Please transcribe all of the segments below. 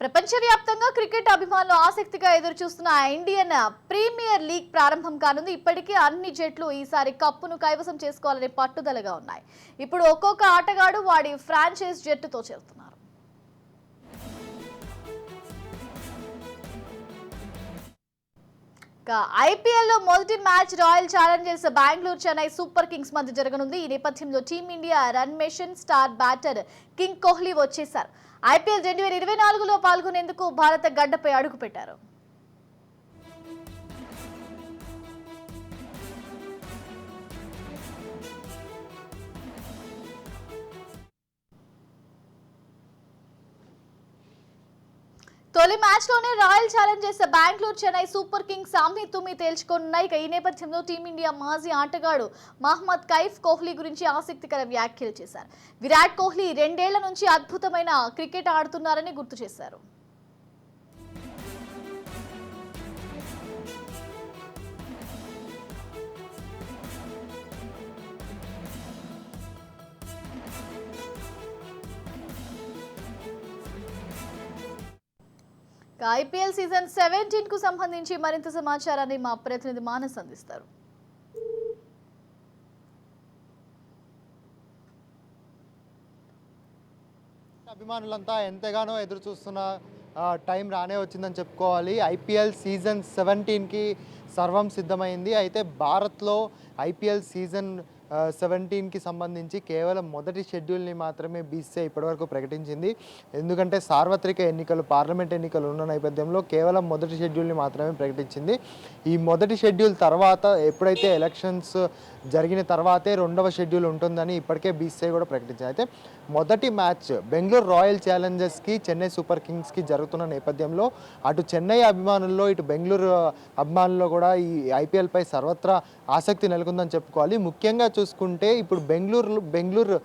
ప్రపంచవ్యాప్తంగా క్రికెట్ అభిమానులు ఆసక్తిగా ఎదురుచూస్తున్న ఇండియన్ ప్రీమియర్ లీగ్ ప్రారంభం కానుంది. ఇప్పటికే అన్ని జట్లు ఈసారి కప్పును కైవసం చేసుకోవాలనే పట్టుదలగా ఉన్నాయి. ఇప్పుడు ఒక్కొక్క ఆటగాడు వాడి ఫ్రాంచైజ్ జట్టుతో చేరుతున్నారు. ఐపీఎల్లో మొదటి match royal Challengers Bengaluru Chennai Super Kings మధ్య జరగనుంది. ఈ నేపథ్యంలో team India run machine star batter king Kohli వచ్చేశారు. ఐపీఎల్ 2024లో పాల్గొనేందుకు భారత గడ్డపై అడుగుపెట్టారు. తొలి మ్యాచ్ లోనే Royal Challengers Bengaluru Chennai Super Kings తుమ్మి తేల్చుకున్నాయి. ఈ నేపథ్యంలో టీమిండియా మాజీ ఆటగాడు మహమ్మద్ కైఫ్ కోహ్లీ గురించి ఆసక్తికర వ్యాఖ్యలు చేశారు. విరాట్ కోహ్లీ 2 ఏళ్ల నుంచి అద్భుతమైన క్రికెట్ ఆడుతున్నారని గుర్తు చేశారు. ఐపీఎల్ సీజన్ 17 కు సంబంధించి మరింత సమాచారాన్ని మా ప్రతినిధి మానస్ అందిస్తారు. అభిమానులంతా ఎంతగానో ఎదురు చూస్తున్న టైం రానే వచ్చిందని చెప్పుకోవాలి. ఐపీఎల్ సీజన్ 17కి సర్వం సిద్ధమైంది. అయితే భారత్లో ఐపీఎల్ సీజన్ 17కి సంబంధించి కేవలం మొదటి షెడ్యూల్ని మాత్రమే బీసీసీఐ ఇప్పటివరకు ప్రకటించింది. ఎందుకంటే సార్వత్రిక ఎన్నికలు, పార్లమెంట్ ఎన్నికలు ఉన్న నేపథ్యంలో కేవలం మొదటి షెడ్యూల్ని మాత్రమే ప్రకటించింది. ఈ మొదటి షెడ్యూల్ తర్వాత ఎప్పుడైతే ఎలక్షన్స్ జరిగిన తర్వాతే రెండవ షెడ్యూల్ ఉంటుందని ఇప్పటికే బీసీసీఐ కూడా ప్రకటించింది. అయితే మొదటి మ్యాచ్ బెంగళూరు రాయల్ ఛాలెంజర్స్కి చెన్నై సూపర్ కింగ్స్కి జరుగుతున్న నేపథ్యంలో అటు చెన్నై అభిమానుల్లో ఇటు బెంగళూరు అభిమానుల్లో కూడా ఈ ఐపీఎల్పై సర్వత్రా ఆసక్తి నెలకొందని చెప్పుకోవాలి. ముఖ్యంగా చూసుకుంటే ఇప్పుడు బెంగళూరు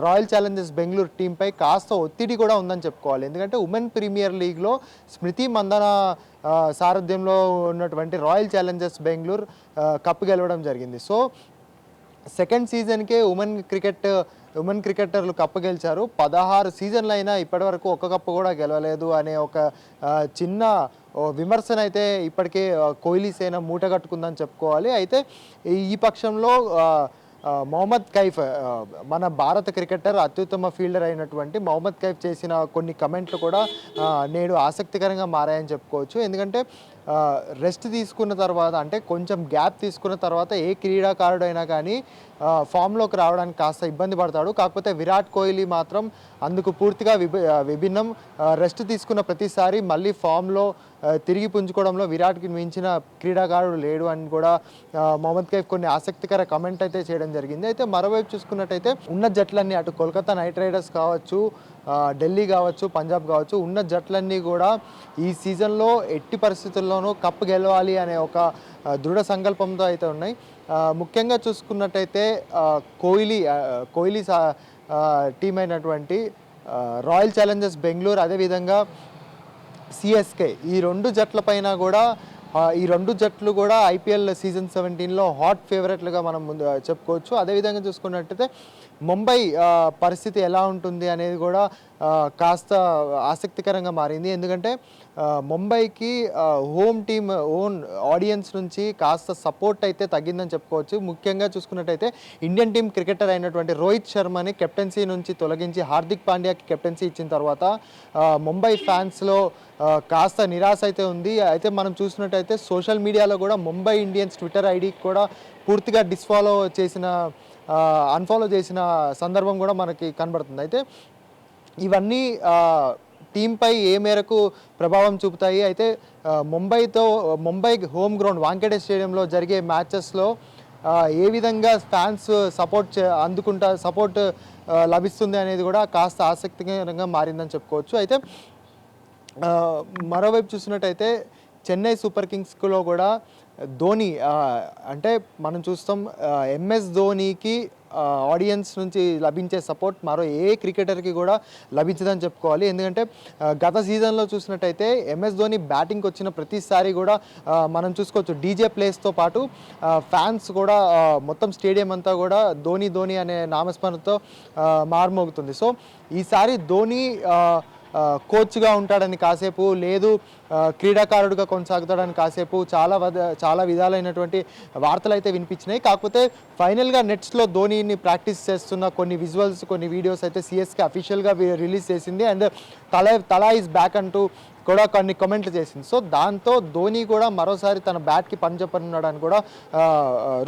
రాయల్ ఛాలెంజర్స్ బెంగళూరు టీంపై కాస్త ఒత్తిడి కూడా ఉందని చెప్పుకోవాలి. ఎందుకంటే ఉమెన్ ప్రీమియర్ లీగ్లో స్మృతి మందన సారథ్యంలో ఉన్నటువంటి రాయల్ ఛాలెంజర్స్ బెంగళూరు కప్పు గెలవడం జరిగింది. సో సెకండ్ సీజన్కే ఉమెన్ క్రికెటర్లు కప్పు గెలిచారు. 16 సీజన్లు అయినా ఇప్పటివరకు ఒక్క కప్పు కూడా గెలవలేదు అనే ఒక చిన్న విమర్శన అయితే ఇప్పటికే కోహ్లీ సేన మూట కట్టుకుందని చెప్పుకోవాలి. అయితే ఈ పక్షంలో మొహమ్మద్ కైఫ్, మన భారత క్రికెటర్ అత్యుత్తమ ఫీల్డర్ అయినటువంటి మొహమ్మద్ కైఫ్ చేసిన కొన్ని కమెంట్లు కూడా నేడు ఆసక్తికరంగా మారాయని చెప్పుకోవచ్చు. ఎందుకంటే రెస్ట్ తీసుకున్న తర్వాత, అంటే కొంచెం గ్యాప్ తీసుకున్న తర్వాత ఏ క్రీడాకారుడైనా కానీ ఫామ్లోకి రావడానికి కాస్త ఇబ్బంది పడతాడు. కాకపోతే విరాట్ కోహ్లీ మాత్రం అందుకు పూర్తిగా విభిన్నం. రెస్ట్ తీసుకున్న ప్రతిసారి మళ్ళీ ఫామ్లో తిరిగి పుంజుకోవడంలో విరాట్కి మించిన క్రీడాకారుడు లేడు అని కూడా మొహమ్మద్ కైఫ్ కొన్ని ఆసక్తికర కమెంట్ అయితే చేయడం జరిగింది. అయితే మరోవైపు చూసుకున్నట్టయితే ఉన్న జట్లన్నీ, అటు కోల్కతా నైట్ రైడర్స్ కావచ్చు, ఢిల్లీ కావచ్చు, పంజాబ్ కావచ్చు, ఉన్న జట్లన్నీ కూడా ఈ సీజన్లో ఎట్టి పరిస్థితుల్లోనూ కప్పు గెలవాలి అనే ఒక దృఢ సంకల్పంతో అయితే ఉన్నాయి. ముఖ్యంగా చూసుకున్నట్టయితే కోహ్లీ టీం అయినటువంటి రాయల్ ఛాలెంజర్స్ బెంగళూరు, అదేవిధంగా సిఎస్కే, ఈ రెండు జట్లు కూడా ఐపీఎల్ సీజన్ 17లో హాట్ ఫేవరెట్లుగా మనం ముందు చెప్పుకోవచ్చు. అదేవిధంగా చూసుకున్నట్టయితే ముంబై పరిస్థితి ఎలా ఉంటుంది అనేది కూడా కాస్త ఆసక్తికరంగా మారింది. ఎందుకంటే ముంబైకి ఓన్ ఆడియన్స్ నుంచి కాస్త సపోర్ట్ అయితే తగ్గిందని చెప్పుకోవచ్చు. ముఖ్యంగా చూసుకున్నట్టయితే ఇండియన్ టీం క్రికెటర్ అయినటువంటి రోహిత్ శర్మని కెప్టెన్సీ నుంచి తొలగించి హార్దిక్ పాండ్యాకి కెప్టెన్సీ ఇచ్చిన తర్వాత ముంబై ఫ్యాన్స్లో కాస్త నిరాశ అయితే ఉంది. అయితే మనం చూసినట్టయితే సోషల్ మీడియాలో కూడా ముంబై ఇండియన్స్ ట్విట్టర్ ఐడికి కూడా పూర్తిగా అన్ఫాలో చేసిన సందర్భం కూడా మనకి కనబడుతుంది. అయితే ఇవన్నీ టీంపై ఏ మేరకు ప్రభావం చూపుతాయి? అయితే ముంబై హోమ్ గ్రౌండ్ వాంఖేడే స్టేడియంలో జరిగే మ్యాచెస్లో ఏ విధంగా ఫ్యాన్స్ సపోర్ట్ లభిస్తుంది అనేది కూడా కాస్త ఆసక్తికరంగా మారిందని చెప్పుకోవచ్చు. అయితే మరోవైపు చూసినట్టయితే చెన్నై సూపర్ కింగ్స్లో కూడా ధోని, అంటే మనం చూస్తాం ఎంఎస్ ధోనికి ఆడియన్స్ నుంచి లభించే సపోర్ట్ మరో ఏ క్రికెటర్కి కూడా లభించదని చెప్పుకోవాలి. ఎందుకంటే గత సీజన్లో చూసినట్టయితే ఎంఎస్ ధోని బ్యాటింగ్కి వచ్చిన ప్రతిసారి కూడా మనం చూసుకోవచ్చు డీజే ప్లేస్తో పాటు ఫ్యాన్స్ కూడా మొత్తం స్టేడియం అంతా కూడా ధోని అనే నామస్మరణతో మారుమోగుతుంది. సో ఈసారి ధోని కోచ్గా ఉంటాడని కాసేపు, లేదు క్రీడాకారుడిగా కొనసాగుతాడని కాసేపు చాలా విధాలైనటువంటి వార్తలు అయితే వినిపించినాయి. కాకపోతే ఫైనల్గా నెట్స్లో ధోనిని ప్రాక్టీస్ చేస్తున్న కొన్ని విజువల్స్, కొన్ని వీడియోస్ అయితే సిఎస్కే అఫీషియల్గా రిలీజ్ చేసింది. అండ్ తలా ఈజ్ బ్యాక్ అంటూ కూడా కొన్ని కామెంట్లు చేసింది. సో దాంతో ధోని కూడా మరోసారి తన బ్యాట్కి పని చెప్పనున్నాడని కూడా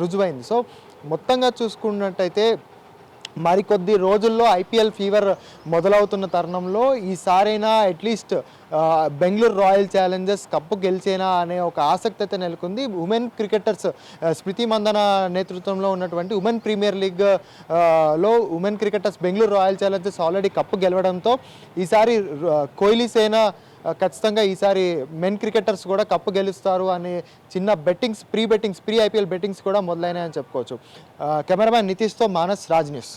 రుజువైంది. సో మొత్తంగా చూసుకున్నట్టయితే మరికొద్ది రోజుల్లో ఐపీఎల్ ఫీవర్ మొదలవుతున్న తరుణంలో ఈసారైనా at least Bengaluru Royal Challengers cup గెలిచేనా అనే ఒక ఆసక్తి అయితే నెలకొంది. ఉమెన్ క్రికెటర్స్ స్మృతి మందన నేతృత్వంలో ఉన్నటువంటి ఉమెన్ ప్రీమియర్ లీగ్ లో women cricketers Bengaluru Royal Challengers already cup గెలవడంతో ఈసారి కోహ్లీ సేన ఖచ్చితంగా ఈసారి మెన్ క్రికెటర్స్ కూడా కప్పు గెలుస్తారు అనే చిన్న ప్రీ ఐపీఎల్ బెట్టింగ్స్ కూడా మొదలైనాయని చెప్పుకోవచ్చు. కెమెరామ్యాన్ నితీష్తో మానస్, రాజ్ న్యూస్.